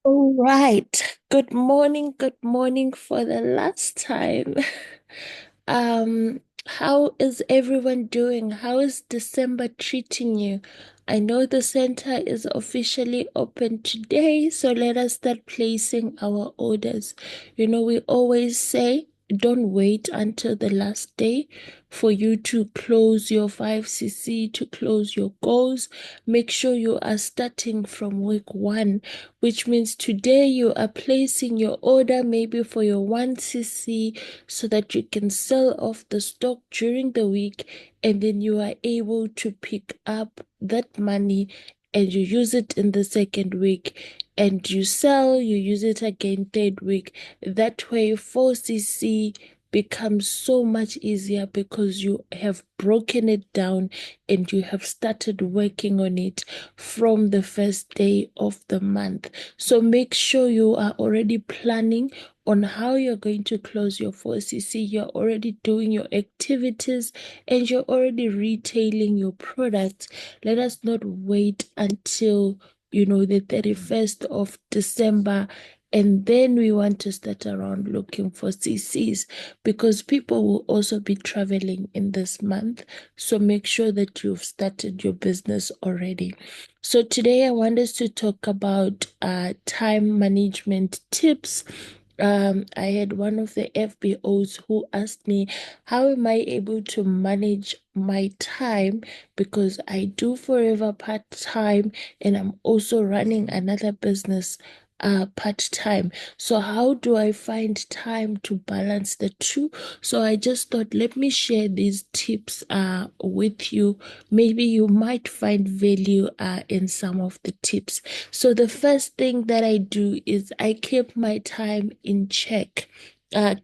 All right. Good morning for the last time. How is everyone doing? How is December treating you? I know the center is officially open today, so let us start placing our orders. We always say don't wait until the last day for you to close your 5cc, to close your goals. Make sure you are starting from week one, which means today you are placing your order maybe for your 1cc so that you can sell off the stock during the week, and then you are able to pick up that money and you use it in the second week, and you sell, you use it again third week. That way 4cc becomes so much easier because you have broken it down and you have started working on it from the first day of the month. So make sure you are already planning on how you're going to close your 4cc. You're already doing your activities and you're already retailing your products. Let us not wait until the 31st of December, and then we want to start around looking for CCs, because people will also be traveling in this month. So make sure that you've started your business already. So today I want us to talk about time management tips. I had one of the FBOs who asked me, how am I able to manage my time? Because I do forever part-time and I'm also running another business part-time. So how do I find time to balance the two? So I just thought, let me share these tips with you. Maybe you might find value in some of the tips. So the first thing that I do is I keep my time in check.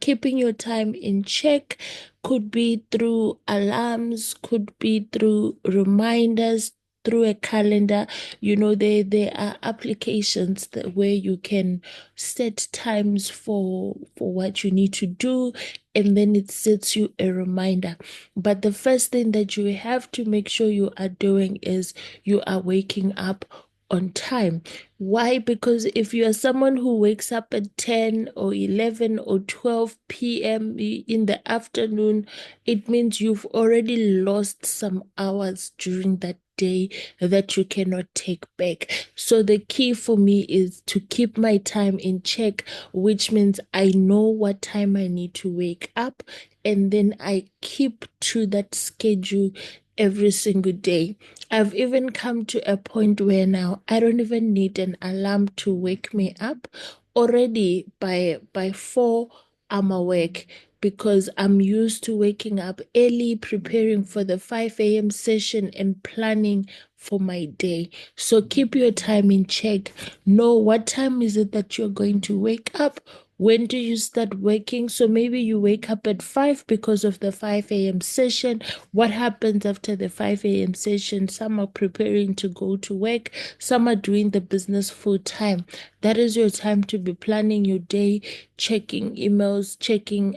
Keeping your time in check could be through alarms, could be through reminders, through a calendar. There are applications where you can set times for what you need to do, and then it sets you a reminder. But the first thing that you have to make sure you are doing is you are waking up on time. Why? Because if you are someone who wakes up at 10 or 11 or 12 p.m. in the afternoon, it means you've already lost some hours during that day that you cannot take back. So the key for me is to keep my time in check, which means I know what time I need to wake up, and then I keep to that schedule every single day. I've even come to a point where now I don't even need an alarm to wake me up. Already by 4 I'm awake, because I'm used to waking up early, preparing for the 5 a.m. session and planning for my day. So keep your time in check. Know what time is it that you're going to wake up. When do you start working? So maybe you wake up at 5 because of the 5 a.m. session. What happens after the 5 a.m. session? Some are preparing to go to work, some are doing the business full time. That is your time to be planning your day, checking emails, checking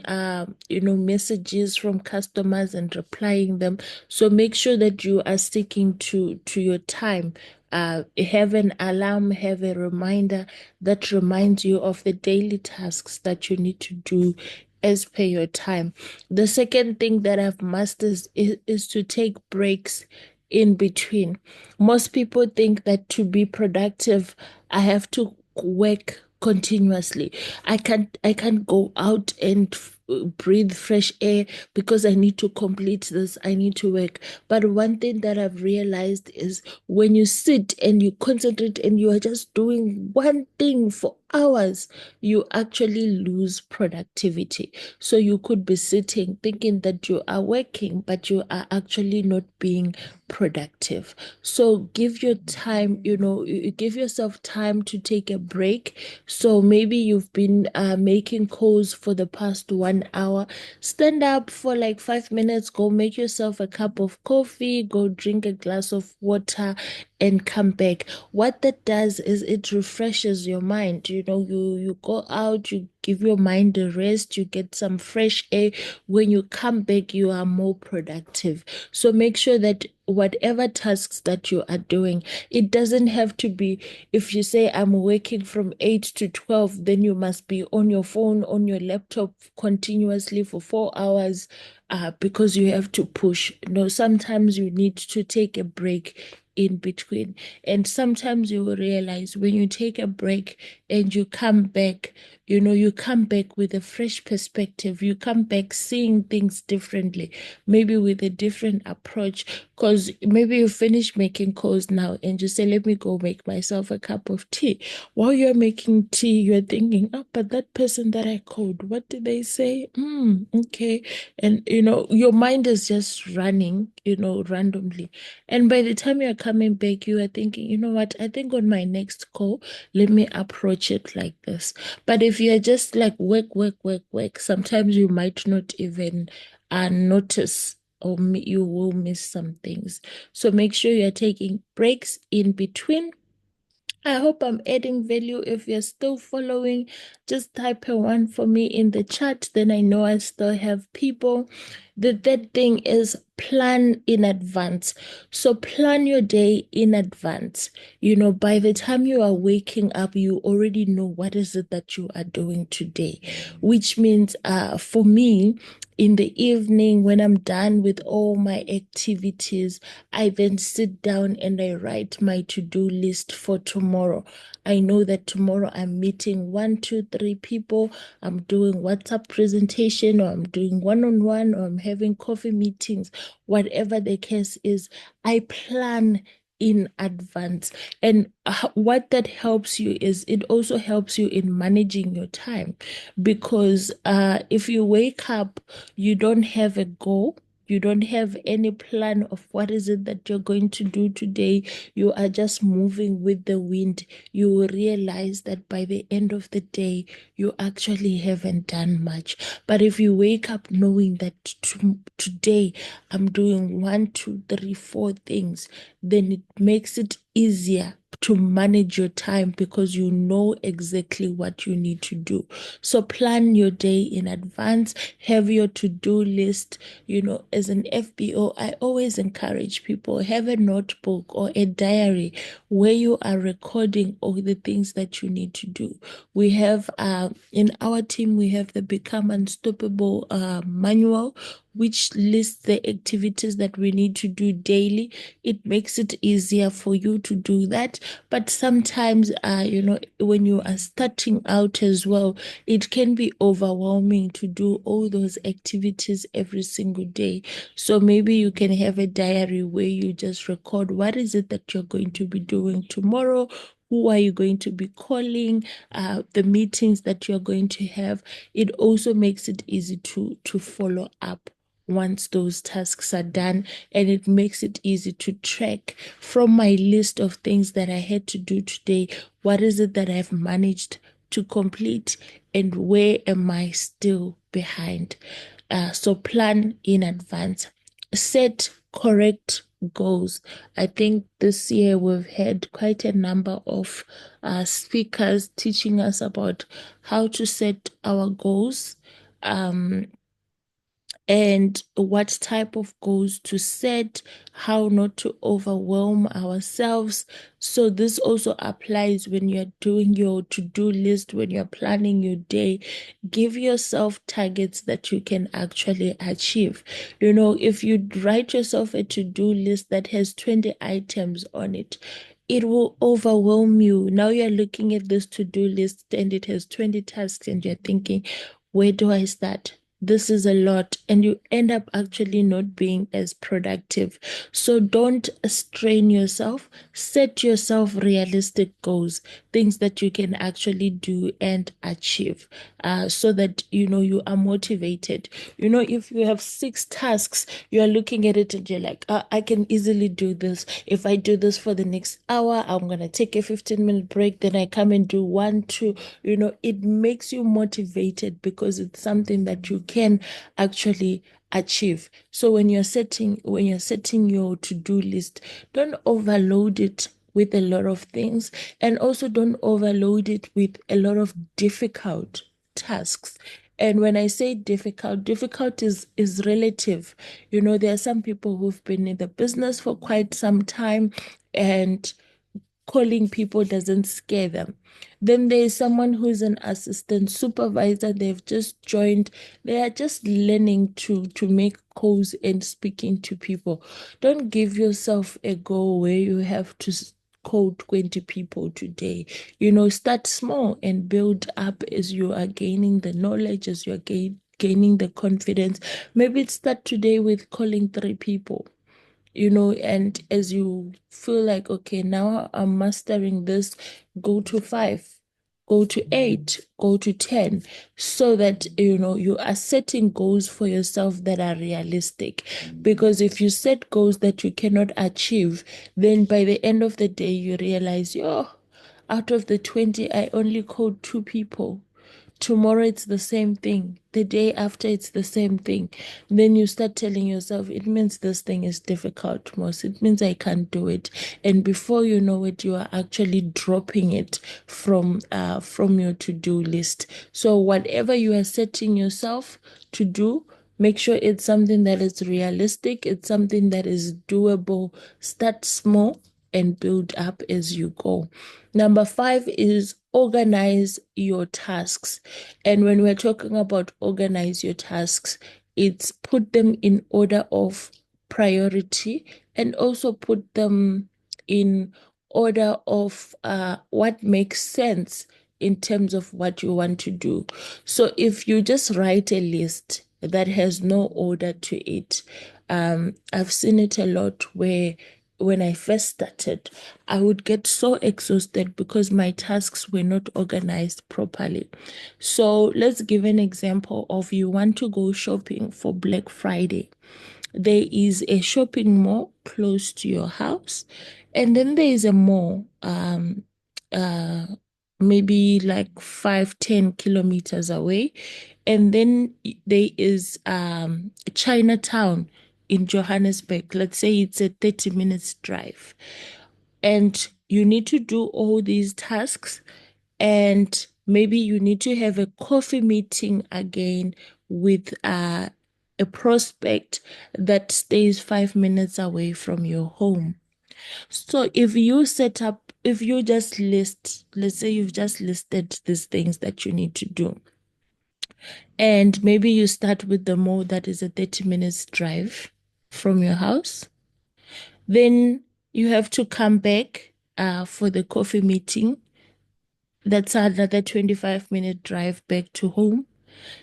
messages from customers and replying them. So make sure that you are sticking to your time. Have an alarm, have a reminder that reminds you of the daily tasks that you need to do as per your time. The second thing that I've mastered is to take breaks in between. Most people think that to be productive, I have to work continuously. I can't go out and breathe fresh air because I need to complete this. I need to work. But one thing that I've realized is when you sit and you concentrate and you are just doing one thing for hours, you actually lose productivity. So you could be sitting thinking that you are working, but you are actually not being productive. So give your time, you give yourself time to take a break. So maybe you've been making calls for the past 1 hour. Stand up for like 5 minutes, go make yourself a cup of coffee, go drink a glass of water, and come back. What that does is it refreshes your mind. You go out, you give your mind a rest, you get some fresh air. When you come back, you are more productive. So make sure that whatever tasks that you are doing. It doesn't have to be, if you say I'm working from 8 to 12, then you must be on your phone, on your laptop continuously for 4 hours because you have to push. No, sometimes you need to take a break in between. And sometimes you will realize when you take a break and you come back, you come back with a fresh perspective. You come back seeing things differently, maybe with a different approach. Because maybe you finish making calls now and you say, let me go make myself a cup of tea. While you're making tea, you're thinking, oh, but that person that I called, what did they say? Okay. And, your mind is just running, randomly. And by the time you're coming back, you are thinking, you know what? I think on my next call, let me approach it like this. But if you're just like work, work, work, work, sometimes you might not even notice or you will miss some things. So make sure you're taking breaks in between. I hope I'm adding value. If you're still following, just type a one for me in the chat. Then I know I still have people. The third thing is plan in advance. So plan your day in advance. By the time you are waking up, you already know what is it that you are doing today, which means for me, in the evening when I'm done with all my activities, I then sit down and I write my to-do list for tomorrow. I know that tomorrow I'm meeting 1, 2, 3 people. I'm doing WhatsApp presentation, or I'm doing one-on-one, or I'm having coffee meetings. Whatever the case is, I plan in advance. And what that helps you is it also helps you in managing your time, because if you wake up, you don't have a goal. You don't have any plan of what is it that you're going to do today. You are just moving with the wind. You will realize that by the end of the day, you actually haven't done much. But if you wake up knowing that today I'm doing 1, 2, 3, 4 things, then it makes it easier to manage your time because you know exactly what you need to do. So plan your day in advance, have your to-do list. As an FBO, I always encourage people, have a notebook or a diary where you are recording all the things that you need to do. We have, in our team, we have the Become Unstoppable manual, which lists the activities that we need to do daily. It makes it easier for you to do that. But sometimes, when you are starting out as well, it can be overwhelming to do all those activities every single day. So maybe you can have a diary where you just record what is it that you're going to be doing tomorrow. Who are you going to be calling? The meetings that you're going to have. It also makes it easy to follow up once those tasks are done, and it makes it easy to track from my list of things that I had to do today. What is it that I've managed to complete, and where am I still behind? So plan in advance. Set correct goals. I think this year we've had quite a number of speakers teaching us about how to set our goals. And what type of goals to set, how not to overwhelm ourselves. So this also applies when you're doing your to-do list, when you're planning your day. Give yourself targets that you can actually achieve. If you write yourself a to-do list that has 20 items on it, it will overwhelm you. Now you're looking at this to-do list and it has 20 tasks and you're thinking, where do I start? This is a lot, and you end up actually not being as productive. So don't strain yourself. Set yourself realistic goals, things that you can actually do and achieve, so that you are motivated. If you have 6 tasks, you are looking at it and you're like, I can easily do this. If I do this for the next hour, I'm gonna take a 15-minute break, then I come and do 1, 2. It makes you motivated because it's something that you can actually achieve. So when you're setting your to-do list, don't overload it with a lot of things, and also don't overload it with a lot of difficult tasks. And when I say difficult, difficult is relative. There are some people who've been in the business for quite some time, and calling people doesn't scare them. Then there's someone who's an assistant supervisor, they've just joined, they are just learning to make calls and speaking to people. Don't give yourself a goal where you have to call 20 people today. Start small and build up as you are gaining the knowledge, as you are gaining the confidence. Maybe start today with calling 3 people, and as you feel like, okay, now I'm mastering this, go to 5, go to 8, go to 10, so that, you are setting goals for yourself that are realistic. Because if you set goals that you cannot achieve, then by the end of the day, you realize, out of the 20, I only called 2 people. Tomorrow it's the same thing. The day after it's the same thing. Then you start telling yourself, it means this thing is difficult, most. It means I can't do it. And before you know it, you are actually dropping it from your to-do list. So whatever you are setting yourself to do, make sure it's something that is realistic. It's something that is doable. Start small and build up as you go. Number 5 is organize your tasks. And when we're talking about organize your tasks, it's put them in order of priority, and also put them in order of what makes sense in terms of what you want to do. So if you just write a list that has no order to it, I've seen it a lot where when I first started, I would get so exhausted because my tasks were not organized properly. So let's give an example of, you want to go shopping for Black Friday. There is a shopping mall close to your house, and then there is a mall, uh, maybe like 5-10 kilometers away. And then there is Chinatown in Johannesburg. Let's say it's a 30 minutes drive. And you need to do all these tasks, and maybe you need to have a coffee meeting again with a prospect that stays 5 minutes away from your home. So if you just list, let's say you've just listed these things that you need to do, and maybe you start with the mall that is a 30 minutes drive from your house, then you have to come back for the coffee meeting. That's another 25-minute drive back to home.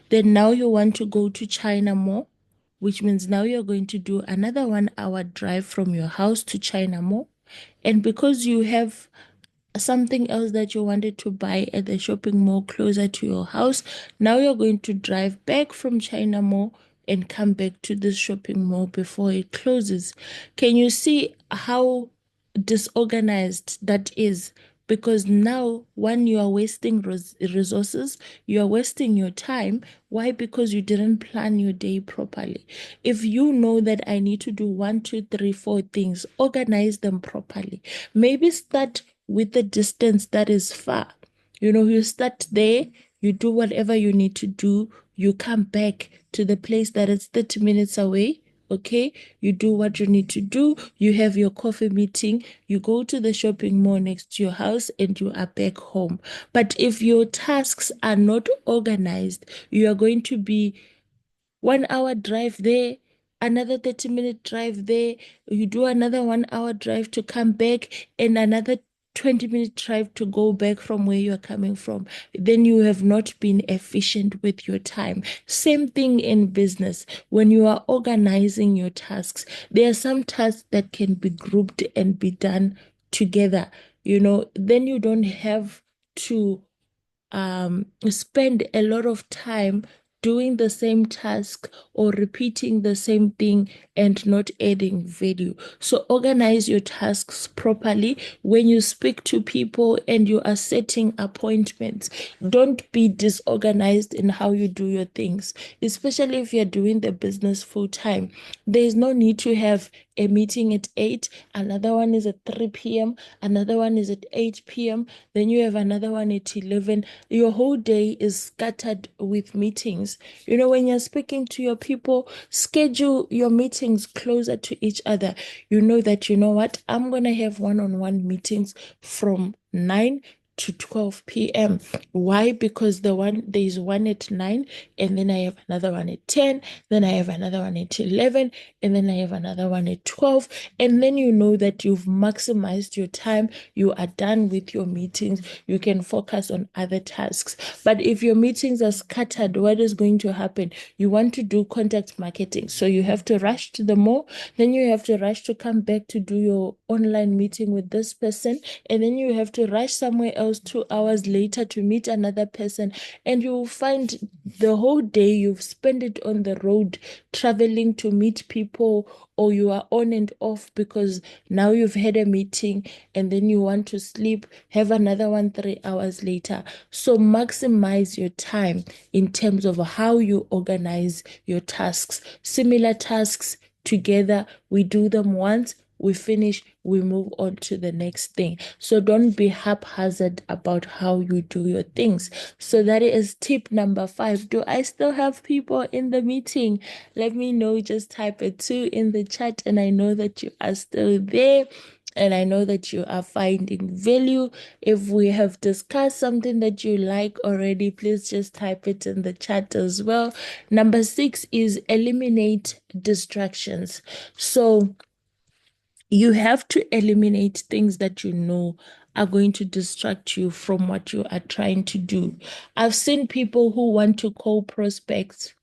Then now you want to go to China Mall, which means now you're going to do another 1 hour drive from your house to China Mall. And because you have something else that you wanted to buy at the shopping mall closer to your house, now you're going to drive back from China Mall and come back to this shopping mall before it closes. Can you see how disorganized that is? Because now, one, you are wasting resources, you are wasting your time. Why? Because you didn't plan your day properly. If you know that I need to do 1, 2, 3, 4 things, organize them properly. Maybe start with the distance that is far. You start there, you do whatever you need to do, you come back to the place that is 30 minutes away. Okay, you do what you need to do, you have your coffee meeting, you go to the shopping mall next to your house, and you are back home. But if your tasks are not organized, you are going to be 1 hour drive there, another 30-minute drive there. You do another 1 hour drive to come back, and another 20-minute drive to go back from where you are coming from. Then you have not been efficient with your time. Same thing in business. When you are organizing your tasks, there are some tasks that can be grouped and be done together. Then you don't have to spend a lot of time doing the same task or repeating the same thing and not adding value. So organize your tasks properly. When you speak to people and you are setting appointments, don't be disorganized in how you do your things, especially if you're doing the business full time. There is no need to have a meeting at 8, another one is at 3 p.m., another one is at 8 p.m., then you have another one at 11. Your whole day is scattered with meetings. When you're speaking to your people, schedule your meetings closer to each other. You know that, what, I'm going to have one-on-one meetings from 9 to 12 p.m. Why? Because there's one at 9, and then I have another one at 10, then I have another one at 11, and then I have another one at 12. And then you know that you've maximized your time. You are done with your meetings. You can focus on other tasks. But if your meetings are scattered, what is going to happen? You want to do contact marketing. So you have to rush to the mall, then you have to rush to come back to do your online meeting with this person, and then you have to rush somewhere else 2 hours later to meet another person. And you will find the whole day you've spent it on the road traveling to meet people, or you are on and off because now you've had a meeting and then you want to sleep, have another one 3 hours later. So maximize your time in terms of how you organize your tasks. Similar tasks together, we do them once, we finish, we move on to the next thing. So don't be haphazard about how you do your things. So that is tip number 5. Do I still have people in the meeting? Let me know. Just type a 2 in the chat, and I know that you are still there. And I know that you are finding value. If we have discussed something that you like already, please just type it in the chat as well. Number 6 is eliminate distractions. So you have to eliminate things that you know are going to distract you from what you are trying to do. I've seen people who want to call prospects.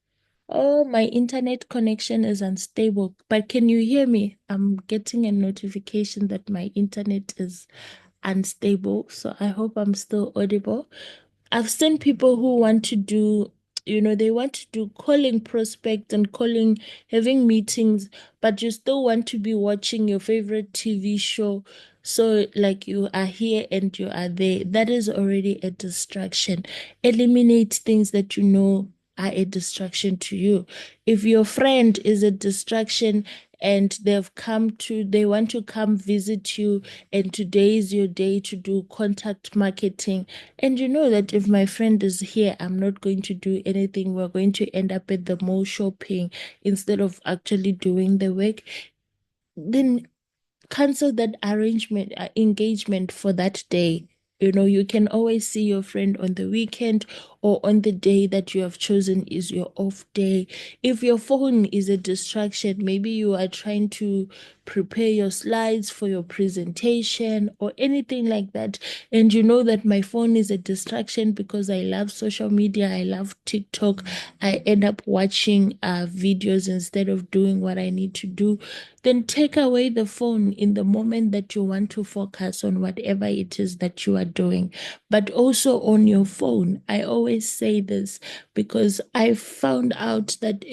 Oh, my internet connection is unstable, but can you hear me? I'm getting a notification that my internet is unstable, so I hope I'm still audible. I've seen people who want to do, they want to do calling prospects and having meetings, but you still want to be watching your favorite TV show. So, like, you are here and you are there. That is already a distraction. Eliminate things that you know are a distraction to you. If your friend is a distraction and they want to come visit you, and today is your day to do contact marketing, and you know that if my friend is here, I'm not going to do anything. We're going to end up at the mall shopping instead of actually doing the work. Then cancel that engagement for that day. You can always see your friend on the weekend or on the day that you have chosen is your off day. If your phone is a distraction, maybe you are trying to prepare your slides for your presentation or anything like that, and you know that my phone is a distraction because I love social media, I love TikTok, I end up watching videos instead of doing what I need to do, then take away the phone in the moment that you want to focus on whatever it is that you are doing. But also on your phone, I always say this because I found out that,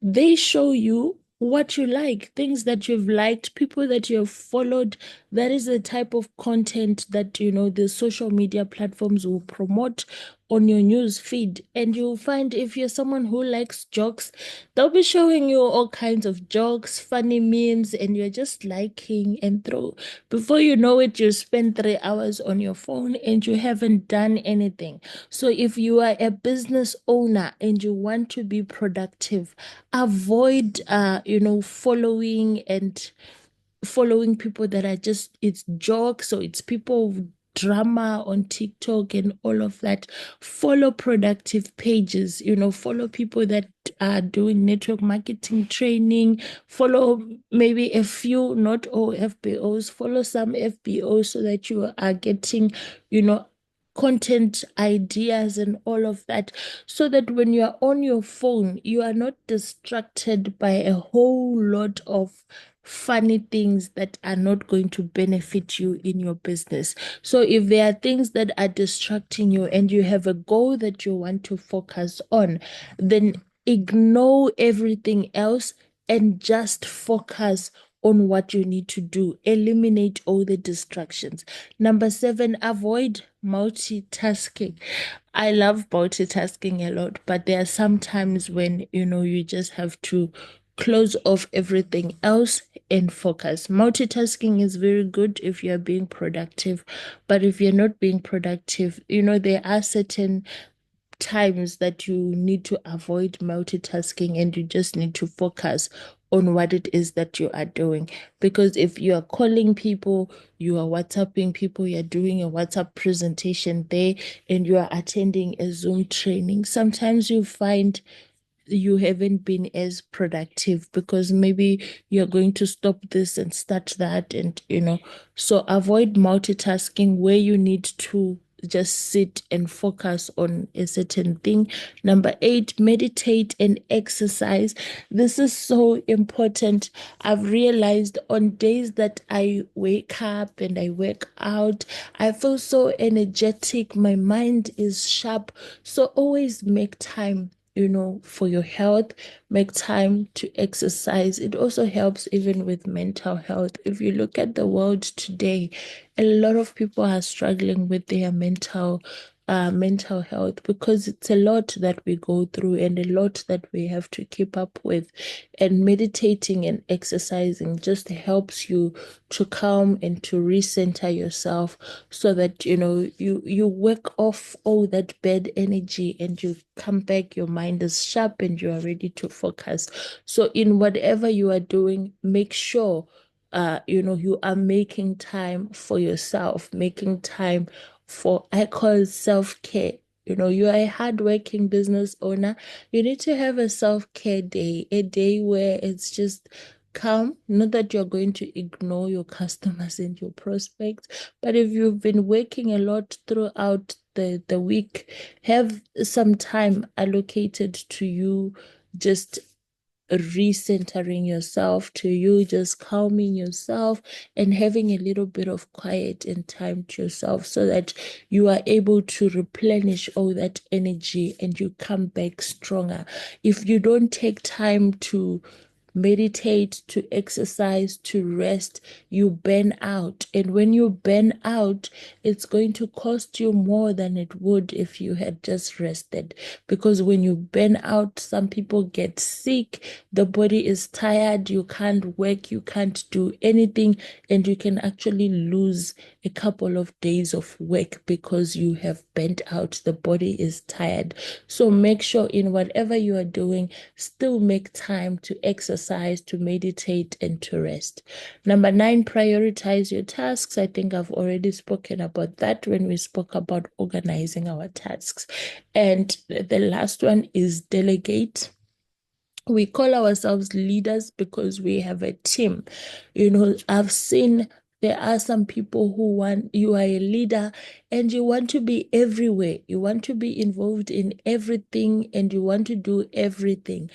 they show you what you like, things that you've liked, people that you have followed. That is the type of content that, the social media platforms will promote on your news feed. And you'll find if you're someone who likes jokes, they'll be showing you all kinds of jokes, funny memes, and you're just liking and throw. Before you know it, you spend 3 hours on your phone and you haven't done anything. So if you are a business owner and you want to be productive, avoid following people that are just, it's jokes, or it's people drama on TikTok and all of that. Follow productive pages, follow people that are doing network marketing training. Follow maybe a few, not all FBOs, follow some FBOs so that you are getting, content ideas and all of that, so that when you are on your phone, you are not distracted by a whole lot of funny things that are not going to benefit you in your business. So if there are things that are distracting you and you have a goal that you want to focus on, then ignore everything else and just focus on what you need to do. Eliminate all the distractions. Number 7, avoid multitasking. I love multitasking a lot, but there are some times when, you just have to close off everything else and focus. Multitasking is very good if you're being productive, but if you're not being productive, there are certain times that you need to avoid multitasking and you just need to focus on what it is that you are doing. Because if you are calling people, you are WhatsApping people, you're doing a WhatsApp presentation there, and you are attending a Zoom training, sometimes you find you haven't been as productive because maybe you're going to stop this and start that, and so avoid multitasking where you need to just sit and focus on a certain thing. Number 8, meditate and exercise. This is so important. I've realized on days that I wake up and I work out, I feel so energetic, my mind is sharp. So always make time, for your health, make time to exercise. It also helps even with mental health. If you look at the world today, a lot of people are struggling with their mental health because it's a lot that we go through and a lot that we have to keep up with. And meditating and exercising just helps you to calm and to recenter yourself so that you work off all that bad energy and you come back, your mind is sharp and you are ready to focus. So in whatever you are doing, make sure you are making time for yourself, making time for, I call self-care. You are a hardworking business owner. You need to have a self-care day, a day where it's just calm. Not that you're going to ignore your customers and your prospects, but if you've been working a lot throughout the week, have some time allocated to you, just recentering yourself, to you just calming yourself and having a little bit of quiet and time to yourself so that you are able to replenish all that energy and you come back stronger. If you don't take time to meditate, to exercise, to rest, you burn out. And when you burn out, it's going to cost you more than it would if you had just rested. Because when you burn out, some people get sick, the body is tired, you can't work, you can't do anything, and you can actually lose a couple of days of work because you have burnt out. The body is tired. So make sure in whatever you are doing, still make time to exercise, to meditate, and to rest. Number 9, prioritize your tasks. I think I've already spoken about that when we spoke about organizing our tasks. And the last one is delegate. We call ourselves leaders because we have a team. I've seen there are some people who you are a leader and you want to be everywhere. You want to be involved in everything and you want to do everything.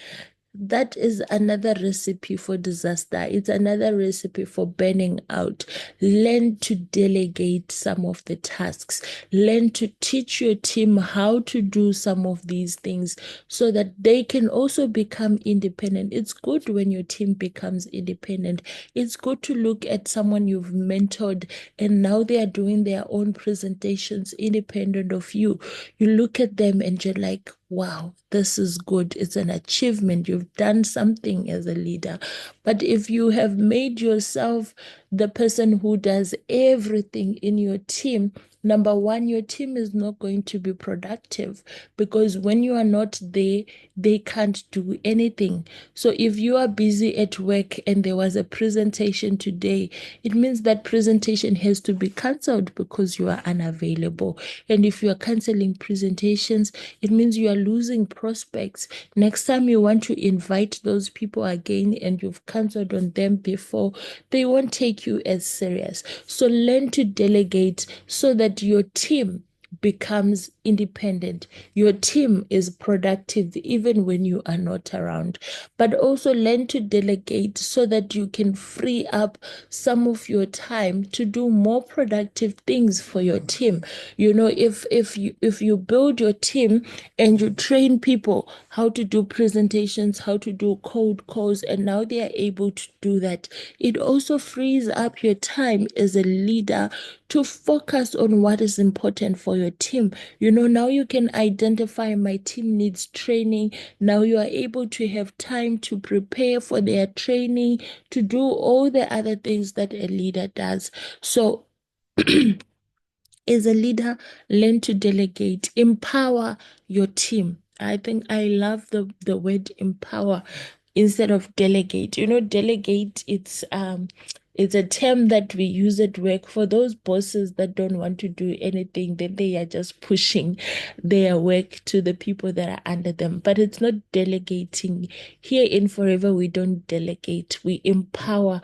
That is another recipe for disaster. It's another recipe for burning out. Learn to delegate some of the tasks. Learn to teach your team how to do some of these things so that they can also become independent. It's good when your team becomes independent. It's good to look at someone you've mentored and now they are doing their own presentations independent of you. You look at them and you're like, wow, this is good. It's an achievement. You've done something as a leader. But if you have made yourself the person who does everything in your team, number one, your team is not going to be productive because when you are not there, they can't do anything. So if you are busy at work and there was a presentation today, it means that presentation has to be cancelled because you are unavailable. And if you are canceling presentations, it means you are losing prospects. Next time you want to invite those people again and you've cancelled on them before, they won't take you as serious. So learn to delegate so that your team becomes independent. Your team is productive even when you are not around. But also learn to delegate so that you can free up some of your time to do more productive things for your team. If you build your team and you train people how to do presentations, how to do cold calls, and now they are able to do that, it also frees up your time as a leader to focus on what is important for your team. Now you can identify my team needs training. Now you are able to have time to prepare for their training, to do all the other things that a leader does. So, as a leader, learn to delegate, empower your team. I think I love the word empower instead of delegate. Delegate, it's a term that we use at work for those bosses that don't want to do anything, then they are just pushing their work to the people that are under them. But it's not delegating. Here in Forever, we don't delegate, we empower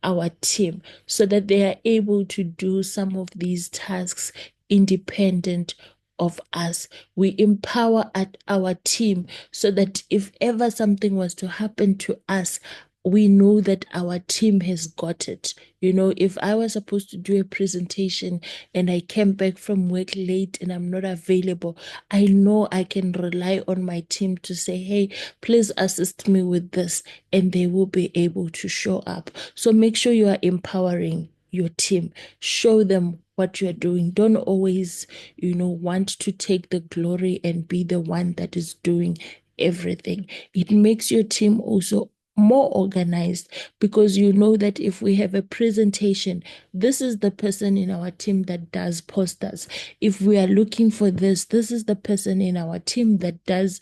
our team so that they are able to do some of these tasks independent of us. We empower our team so that if ever something was to happen to us, we know that our team has got it. If I was supposed to do a presentation and I came back from work late and I'm not available, I know I can rely on my team to say, hey, please assist me with this, and they will be able to show up. So make sure you are empowering your team. Show them what you're doing. Don't always, want to take the glory and be the one that is doing everything. It makes your team also more organized because you know that if we have a presentation, this is the person in our team that does posters. If we are looking for this is the person in our team that does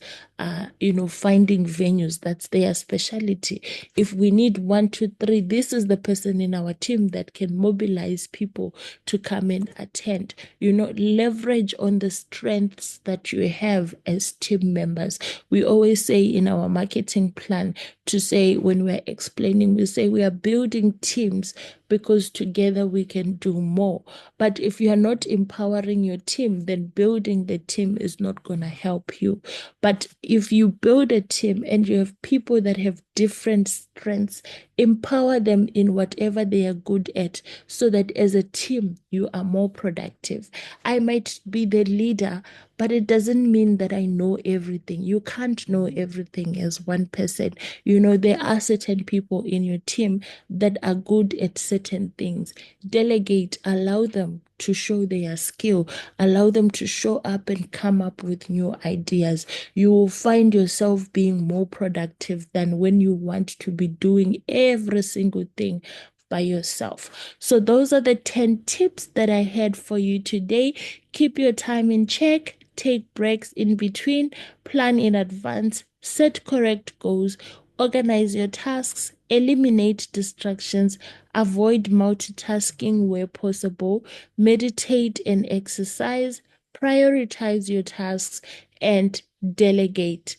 finding venues. That's their specialty. If we need 1, 2, 3, this is the person in our team that can mobilize people to come and attend. Leverage on the strengths that you have as team members. We always say in our marketing plan to say, when we're explaining, we say we are building teams because together we can do more. But if you are not empowering your team, then building the team is not going to help you. But if you build a team and you have people that have different strengths, empower them in whatever they are good at so that as a team, you are more productive. I might be the leader, but it doesn't mean that I know everything. You can't know everything as one person. There are certain people in your team that are good at certain things. Delegate, allow them to show their skill, allow them to show up and come up with new ideas. You will find yourself being more productive than when you want to be doing every single thing by yourself. So those are the 10 tips that I had for you today. Keep your time in check, take breaks in between, plan in advance, set correct goals, organize your tasks, eliminate distractions, avoid multitasking where possible, meditate and exercise, prioritize your tasks, and delegate,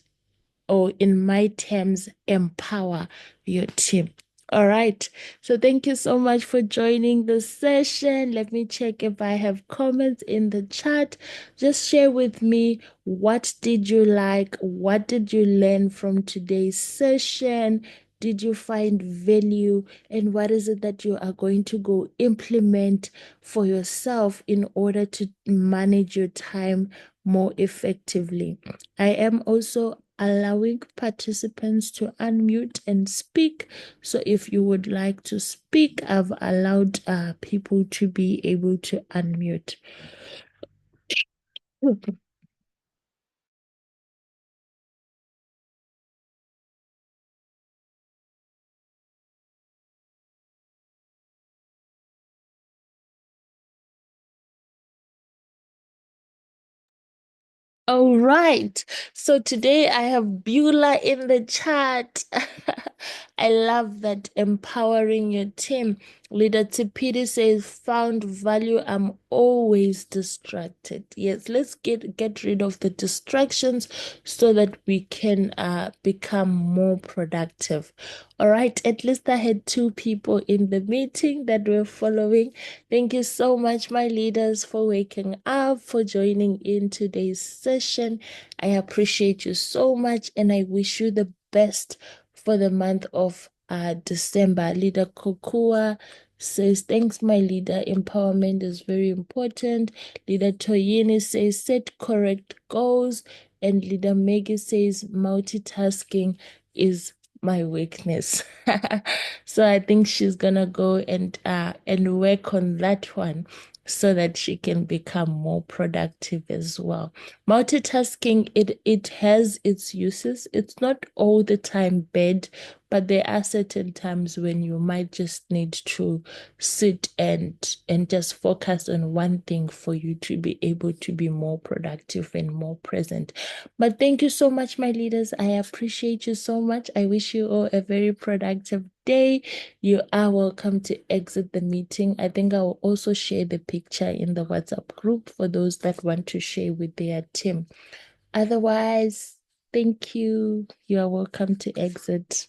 or in my terms, empower your team. All right. So thank you so much for joining the session. Let me check if I have comments in the chat. Just share with me, what did you like? What did you learn from today's session? Did you find value? And what is it that you are going to go implement for yourself in order to manage your time more effectively? I am also allowing participants to unmute and speak. So if you would like to speak, I've allowed people to be able to unmute. All right. So today I have Beulah in the chat. I love that, empowering your team. Leader Tipidi says, found value. I'm always distracted. Yes, let's get rid of the distractions so that we can become more productive. All right. At least I had 2 people in the meeting that were following. Thank you so much, my leaders, for waking up, for joining in today's session. I appreciate you so much, and I wish you the best for the month of December. Leader Kokua says, thanks, my leader. Empowerment is very important. Leader Toyini says, set correct goals. And Leader Maggie says, multitasking is my weakness. So I think she's gonna go and work on that one. so that she can become more productive as well. Multitasking, it has its uses. It's not all the time bad, but there are certain times when you might just need to sit and just focus on one thing for you to be able to be more productive and more present. But thank you so much, my leaders. I appreciate you so much. I wish you all a very productive day. You are welcome to exit the meeting. I think I will also share the picture in the WhatsApp group for those that want to share with their team. Otherwise, thank you. You are welcome to exit.